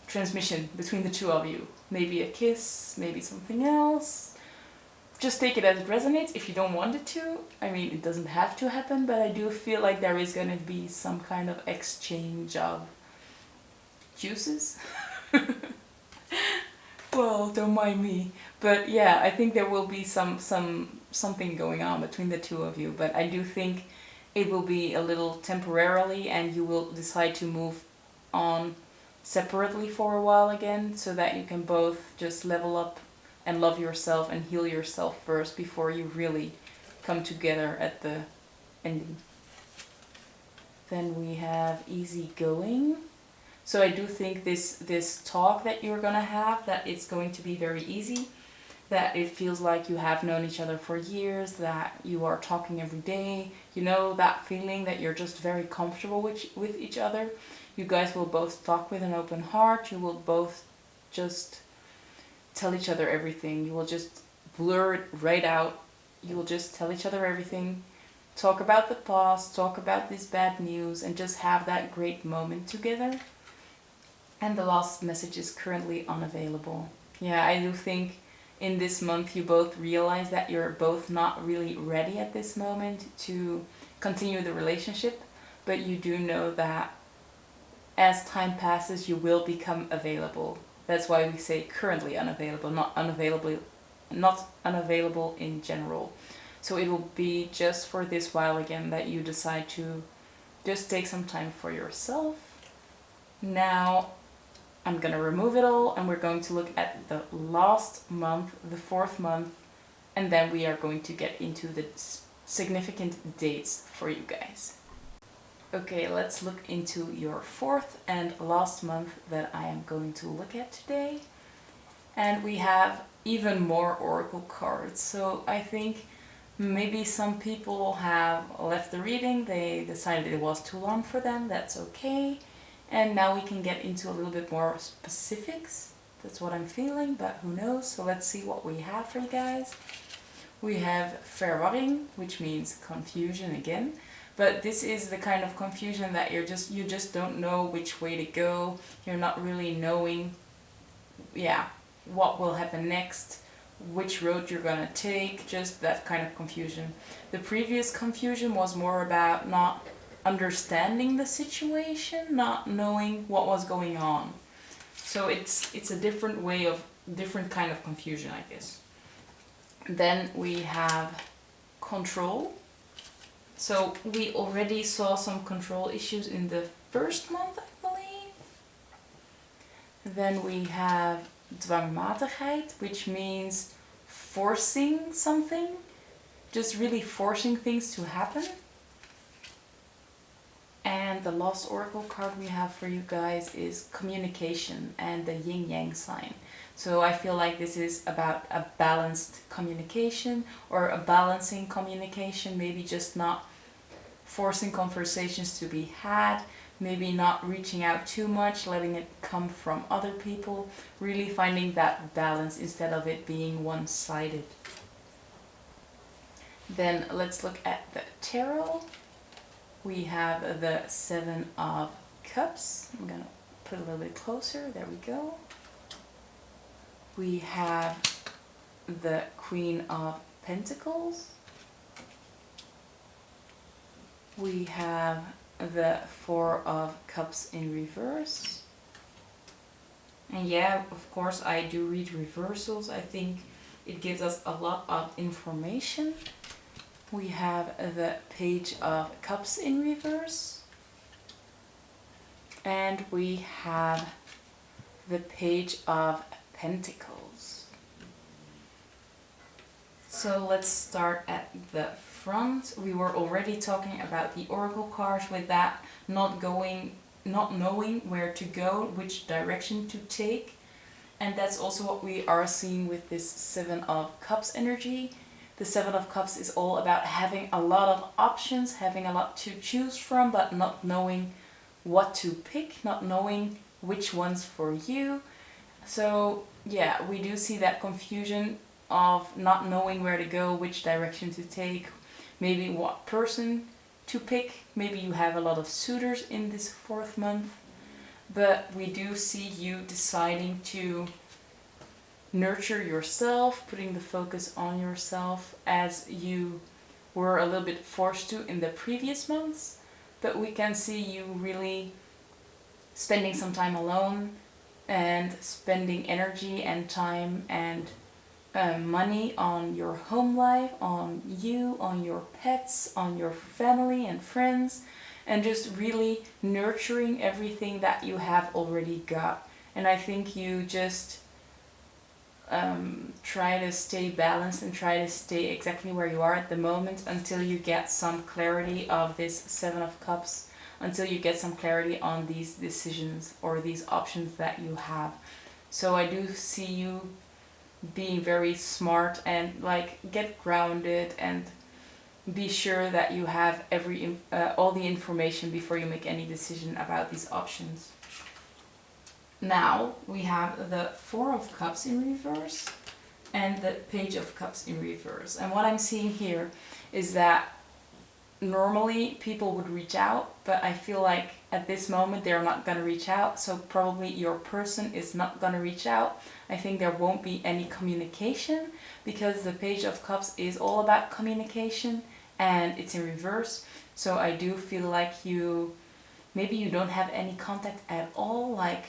transmission between the two of you. Maybe a kiss, maybe something else. Just take it as it resonates if you don't want it to. I mean, it doesn't have to happen, but I do feel like there is going to be some kind of exchange of juices. Well, don't mind me. But yeah, I think there will be something going on between the two of you. But I do think it will be a little temporarily, and you will decide to move on separately for a while again, so that you can both just level up and love yourself and heal yourself first before you really come together at the ending. Then we have easygoing. So I do think this talk that you're gonna have, that it's going to be very easy, that it feels like you have known each other for years, that you are talking every day, you know, that feeling that you're just very comfortable with each other. You guys will both talk with an open heart, you will both just tell each other everything, you will just blur it right out, you will just tell each other everything, talk about the past, talk about this bad news, and just have that great moment together. And the last message is currently unavailable. Yeah, I do think in this month you both realize that you're both not really ready at this moment to continue the relationship, but you do know that as time passes you will become available. That's why we say currently unavailable, not unavailable in general. So it will be just for this while again that you decide to just take some time for yourself. Now I'm gonna remove it all, and we're going to look at the last month, the fourth month, and then we are going to get into the significant dates for you guys. Okay, let's look into your fourth and last month that I am going to look at today. And we have even more oracle cards. So I think maybe some people have left the reading, they decided it was too long for them, that's okay. And now we can get into a little bit more specifics. That's what I'm feeling, but who knows? So let's see what we have for you guys. We have verwarring, which means confusion again. But this is the kind of confusion that you just don't know which way to go. You're not really knowing, what will happen next, which road you're gonna take, just that kind of confusion. The previous confusion was more about not understanding the situation, not knowing what was going on. So it's a different kind of confusion, I guess. Then we have control. So we already saw some control issues in the first month, I believe. Then we have dwangmatigheid, which means forcing something, just really forcing things to happen. And the last oracle card we have for you guys is communication and the yin-yang sign. So I feel like this is about a balanced communication or a balancing communication, maybe just not forcing conversations to be had, maybe not reaching out too much, letting it come from other people, really finding that balance instead of it being one-sided. Then let's look at the tarot. We have the Seven of Cups. I'm gonna put it a little bit closer, there we go. We have the Queen of Pentacles. We have the Four of Cups in reverse. And yeah, of course I do read reversals. I think it gives us a lot of information. We have the Page of Cups in reverse. And we have the Page of Pentacles. So let's start at the front. We were already talking about the oracle cards with that not going not knowing where to go, which direction to take. And that's also what we are seeing with this Seven of Cups energy. The Seven of Cups is all about having a lot of options, having a lot to choose from, but not knowing what to pick, not knowing which one's for you. So yeah, we do see that confusion of not knowing where to go, which direction to take, maybe what person to pick. Maybe you have a lot of suitors in this 4th month, but we do see you deciding to nurture yourself, putting the focus on yourself as you were a little bit forced to in the previous months. But we can see you really spending some time alone and spending energy and time and money on your home life, on you, on your pets, on your family and friends, and just really nurturing everything that you have already got. And I think you just try to stay balanced and try to stay exactly where you are at the moment until you get some clarity of this Seven of Cups, until you get some clarity on these decisions or these options that you have. So I do see you being very smart and like get grounded and be sure that you have all the information before you make any decision about these options. Now we have the Four of Cups in reverse and the Page of Cups in reverse. And what I'm seeing here is that normally people would reach out, but I feel like at this moment they're not going to reach out. So probably your person is not going to reach out. I think there won't be any communication because the Page of Cups is all about communication and it's in reverse. So I do feel like maybe you don't have any contact at all, like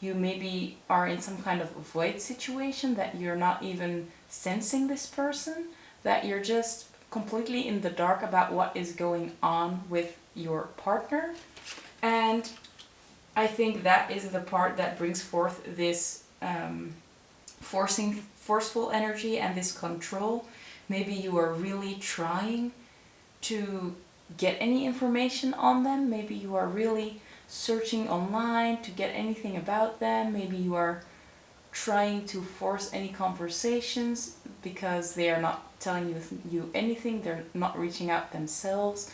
you maybe are in some kind of void situation that you're not even sensing this person, that you're just completely in the dark about what is going on with your partner. And I think that is the part that brings forth this forceful energy and this control. Maybe you are really trying to get any information on them. Maybe you are really searching online to get anything about them. Maybe you are trying to force any conversations because they are not telling you anything. They're not reaching out themselves.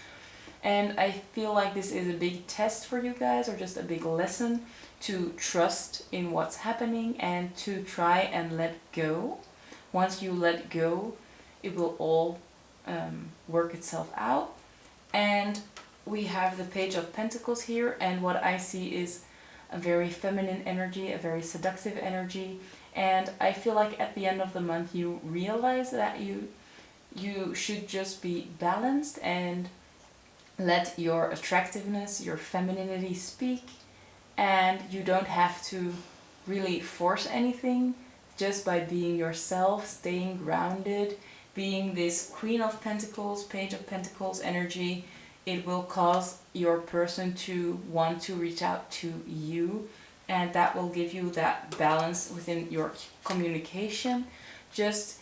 And I feel like this is a big test for you guys, or just a big lesson to trust in what's happening and to try and let go. Once you let go, it will all work itself out. And we have the Page of Pentacles here, and what I see is a very feminine energy, a very seductive energy. And I feel like at the end of the month you realize that you should just be balanced and let your attractiveness, your femininity speak, and you don't have to really force anything. Just by being yourself, staying grounded, being this Queen of Pentacles, Page of Pentacles energy, it will cause your person to want to reach out to you, and that will give you that balance within your communication. Just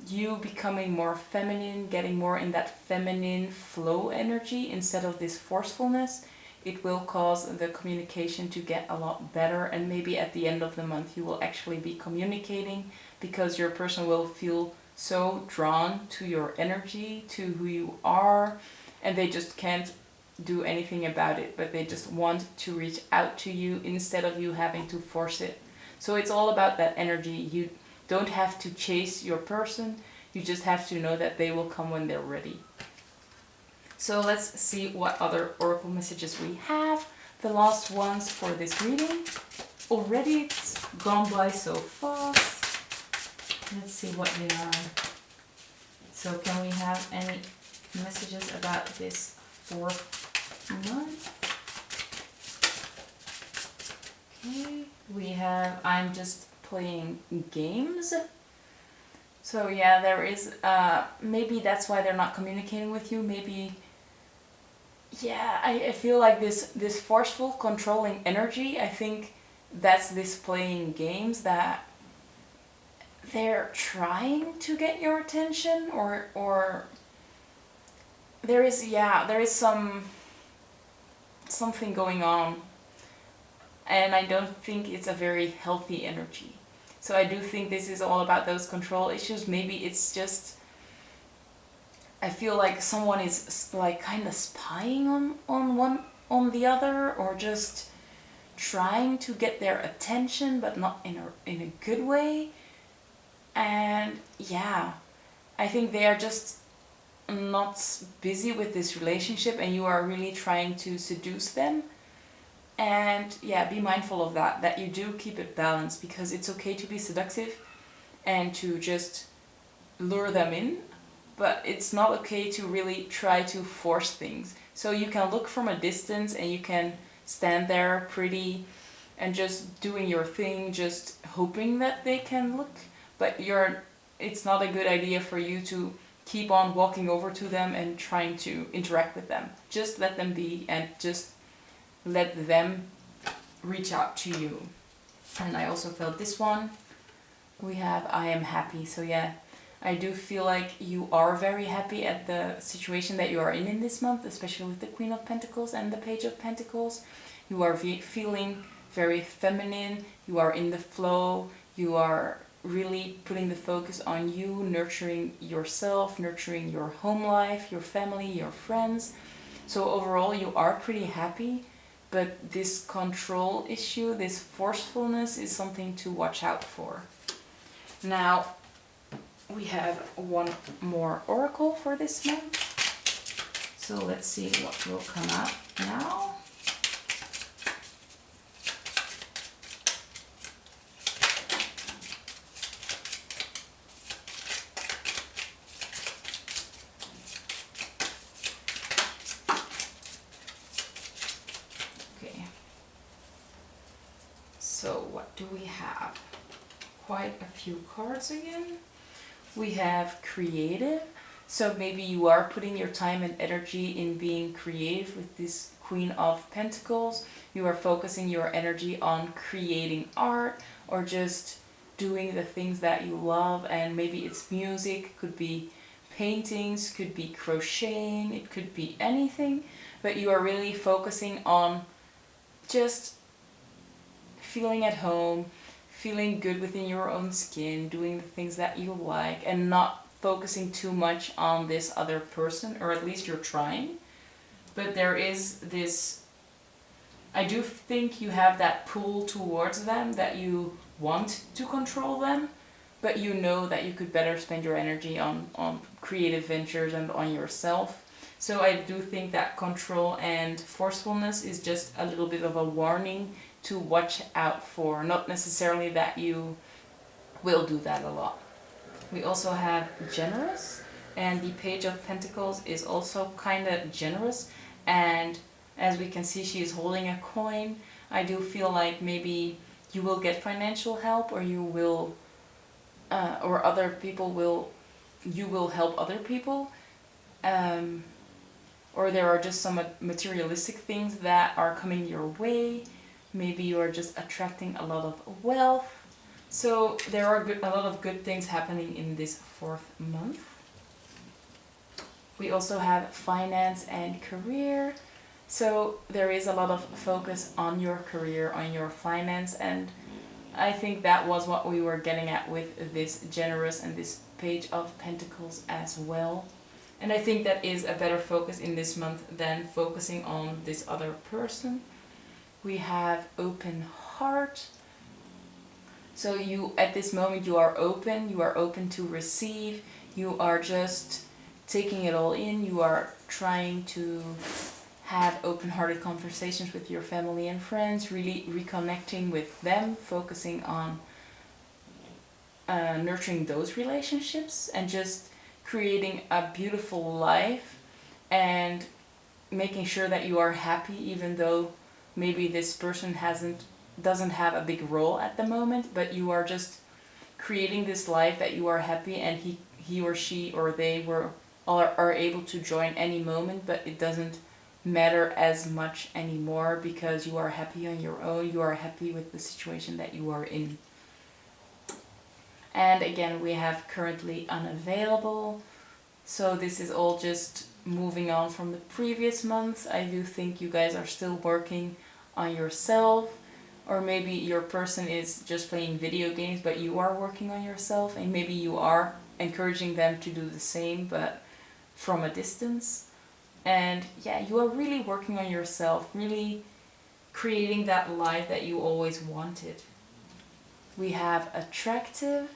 you becoming more feminine, getting more in that feminine flow energy instead of this forcefulness, it will cause the communication to get a lot better. And maybe at the end of the month you will actually be communicating because your person will feel so drawn to your energy, to who you are, and they just can't do anything about it, but they just want to reach out to you instead of you having to force it. So it's all about that energy. You don't have to chase your person, you just have to know that they will come when they're ready. So let's see what other oracle messages we have. The last ones for this reading. Already it's gone by so fast. Let's see what they are. So can we have any messages about this 4th month? Okay, we have I'm just playing games. So yeah, there is maybe that's why they're not communicating with you. Maybe yeah, I feel like this forceful, controlling energy, I think that's this playing games, that they're trying to get your attention, or there is something going on and I don't think it's a very healthy energy. So I do think this is all about those control issues. Maybe it's just, I feel like someone is like kind of spying on the other, or just trying to get their attention, but not in a good way. And yeah, I think they are just not busy with this relationship, and you are really trying to seduce them. And yeah, be mindful of that you do keep it balanced, because it's okay to be seductive and to just lure them in, but it's not okay to really try to force things. So you can look from a distance and you can stand there pretty and just doing your thing, just hoping that they can look, but it's not a good idea for you to keep on walking over to them and trying to interact with them. Just let them be, and just let them reach out to you. And I also felt this one. We have I am happy. So yeah, I do feel like you are very happy at the situation that you are in this month, especially with the Queen of Pentacles and the Page of Pentacles. You are feeling very feminine, you are in the flow, you are really putting the focus on you, nurturing yourself, nurturing your home life, your family, your friends. So overall you are pretty happy, but this control issue, this forcefulness, is something to watch out for. Now, we have one more oracle for this month. So let's see what will come out now. Okay. So what do we have? Quite a few cards again. We have creative, so maybe you are putting your time and energy in being creative with this Queen of Pentacles. You are focusing your energy on creating art, or just doing the things that you love, and maybe it's music, could be paintings, could be crocheting, it could be anything, but you are really focusing on just feeling at home, feeling good within your own skin, doing the things that you like, and not focusing too much on this other person, or at least you're trying. But there is this, I do think you have that pull towards them, that you want to control them, but you know that you could better spend your energy on creative ventures and on yourself. So I do think that control and forcefulness is just a little bit of a warning to watch out for, not necessarily that you will do that a lot. We also have generous, and the Page of Pentacles is also kind of generous, and as we can see, she is holding a coin. I do feel like maybe you will get financial help, or you will or other people will, you will help other people, or there are just some materialistic things that are coming your way. Maybe you are just attracting a lot of wealth. So there are a lot of good things happening in this 4th month. We also have finance and career. So there is a lot of focus on your career, on your finance, and I think that was what we were getting at with this generous and this Page of Pentacles as well. And I think that is a better focus in this month than focusing on this other person. We have open heart. So you, at this moment, you are open to receive, you are just taking it all in, you are trying to have open-hearted conversations with your family and friends, really reconnecting with them, focusing on nurturing those relationships, and just creating a beautiful life, and making sure that you are happy, even though maybe this person doesn't have a big role at the moment, but you are just creating this life that you are happy, and he or she or they are able to join any moment, but it doesn't matter as much anymore because you are happy on your own, you are happy with the situation that you are in. And again, we have currently unavailable, so this is all just moving on from the previous months. I do think you guys are still working on yourself, or maybe your person is just playing video games but you are working on yourself, and maybe you are encouraging them to do the same but from a distance. And yeah, you are really working on yourself, really creating that life that you always wanted. We have attractive.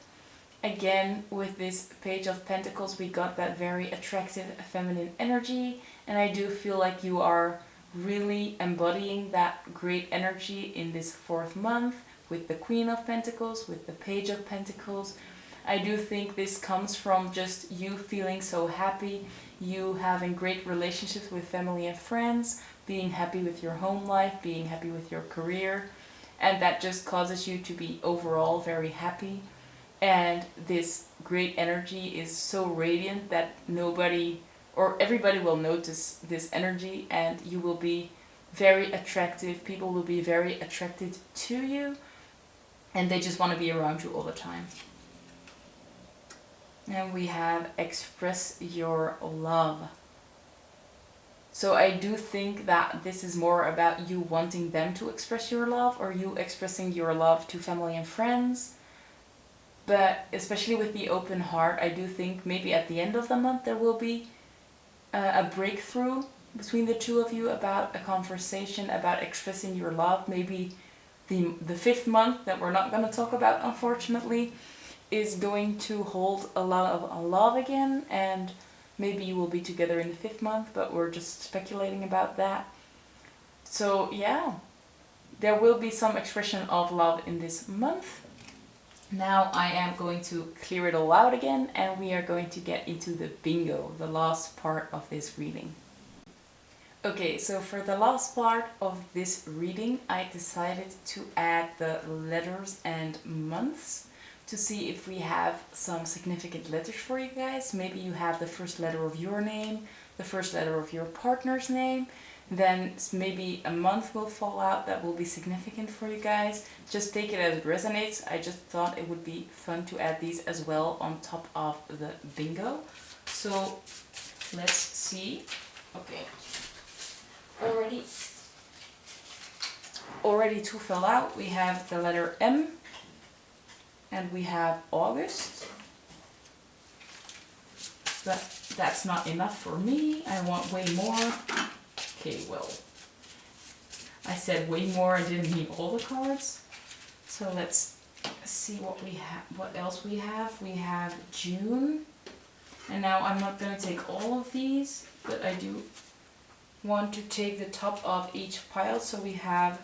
Again, with this Page of Pentacles, we got that very attractive feminine energy, and I do feel like you are really embodying that great energy in this 4th month with the Queen of Pentacles, with the Page of Pentacles. I do think this comes from just you feeling so happy, you having great relationships with family and friends, being happy with your home life, being happy with your career, and that just causes you to be overall very happy. And this great energy is so radiant that nobody or everybody will notice this energy, and you will be very attractive. People will be very attracted to you, and they just want to be around you all the time. And we have express your love. So I do think that this is more about you wanting them to express your love, or you expressing your love to family and friends. But especially with the open heart, I do think maybe at the end of the month there will be a breakthrough between the two of you about a conversation about expressing your love. Maybe the 5th month that we're not going to talk about, unfortunately, is going to hold a lot of love again, and maybe you will be together in the 5th month, but we're just speculating about that. So yeah, there will be some expression of love in this month. Now I am going to clear it all out again, and we are going to get into the bingo, the last part of this reading. Okay, so for the last part of this reading, I decided to add the letters and months to see if we have some significant letters for you guys. Maybe you have the first letter of your name, the first letter of your partner's name, then maybe a month will fall out that will be significant for you guys. Just take it as it resonates. I just thought it would be fun to add these as well on top of the bingo. So let's see. Okay, already 2 fell out. We have the letter M, and we have August. But that's not enough for me. I want way more. Okay, well, I said way more, I didn't mean all the cards. So let's see what we have, what else we have. We have June. And now I'm not going to take all of these, but I do want to take the top of each pile. So we have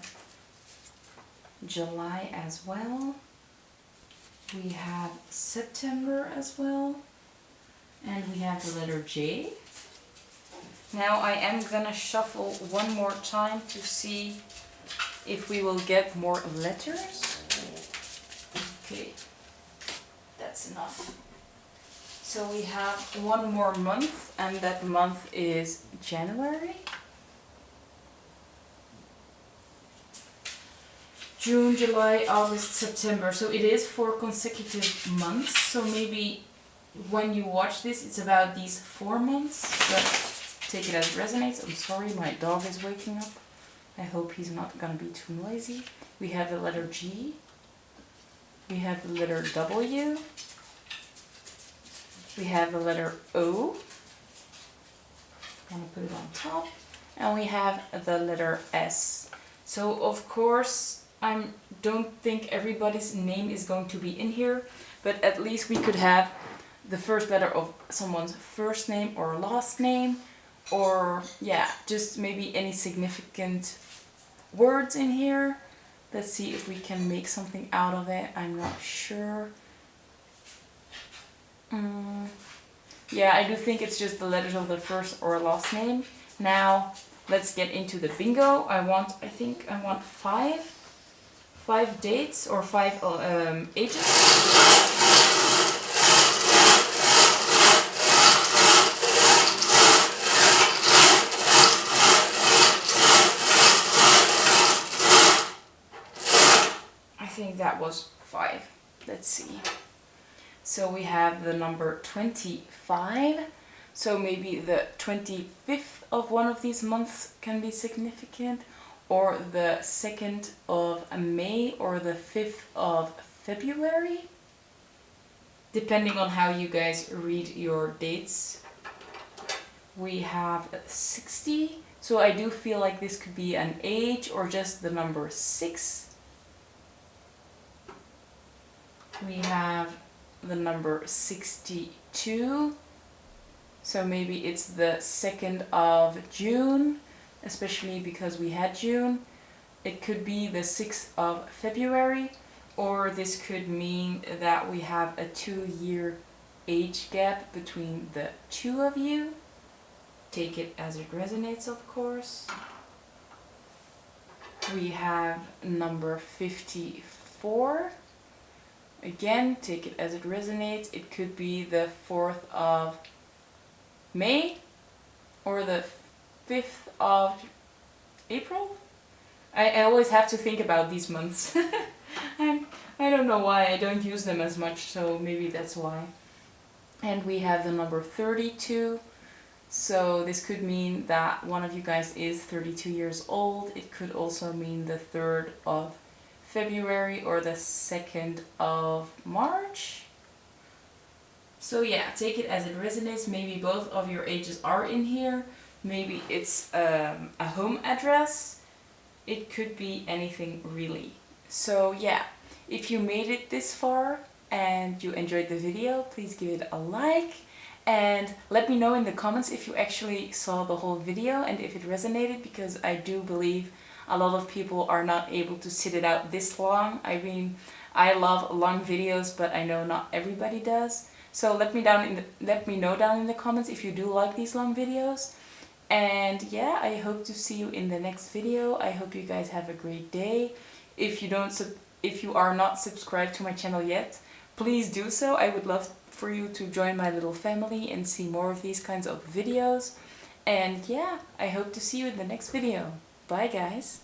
July as well. We have September as well. And we have the letter J. Now I am gonna shuffle one more time to see if we will get more letters. Okay, that's enough. So we have one more month, and that month is January. June, July, August, September. So it is 4 consecutive months. So maybe when you watch this, it's about these 4 months. But take it as it resonates. I'm sorry, my dog is waking up. I hope he's not gonna be too noisy. We have the letter G. We have the letter W. We have the letter O. I'm gonna put it on top. And we have the letter S. So of course, I don't think everybody's name is going to be in here, but at least we could have the first letter of someone's first name or last name, or yeah, just maybe any significant words in here. Let's see if we can make something out of it. I'm not sure. Yeah, I do think it's just the letters of the first or last name. Now let's get into the bingo. I think I want five dates or 5 ages. I think that was 5. Let's see. So we have the number 25. So maybe the 25th of one of these months can be significant, or the 2nd of May, or the 5th of February, depending on how you guys read your dates. We have 60, so I do feel like this could be an age or just the number 6. We have the number 62, so maybe it's the 2nd of June, especially because we had June. It could be the 6th of February, or this could mean that we have a 2-year age gap between the two of you. Take it as it resonates, of course. We have number 54. Again, take it as it resonates. It could be the 4th of May or the 5th of April. I always have to think about these months. I don't know why, I don't use them as much, so maybe that's why. And we have the number 32. So this could mean that one of you guys is 32 years old. It could also mean the 3rd of February or the 2nd of March. So yeah, take it as it resonates. Maybe both of your ages are in here. Maybe it's a home address. It could be anything really. So yeah, if you made it this far and you enjoyed the video, please give it a like. And let me know in the comments if you actually saw the whole video and if it resonated, because I do believe a lot of people are not able to sit it out this long. I mean, I love long videos, but I know not everybody does. So let me know down in the comments if you do like these long videos. And yeah, I hope to see you in the next video. I hope you guys have a great day. If you are not subscribed to my channel yet, please do so. I would love for you to join my little family and see more of these kinds of videos. And yeah, I hope to see you in the next video. Bye guys!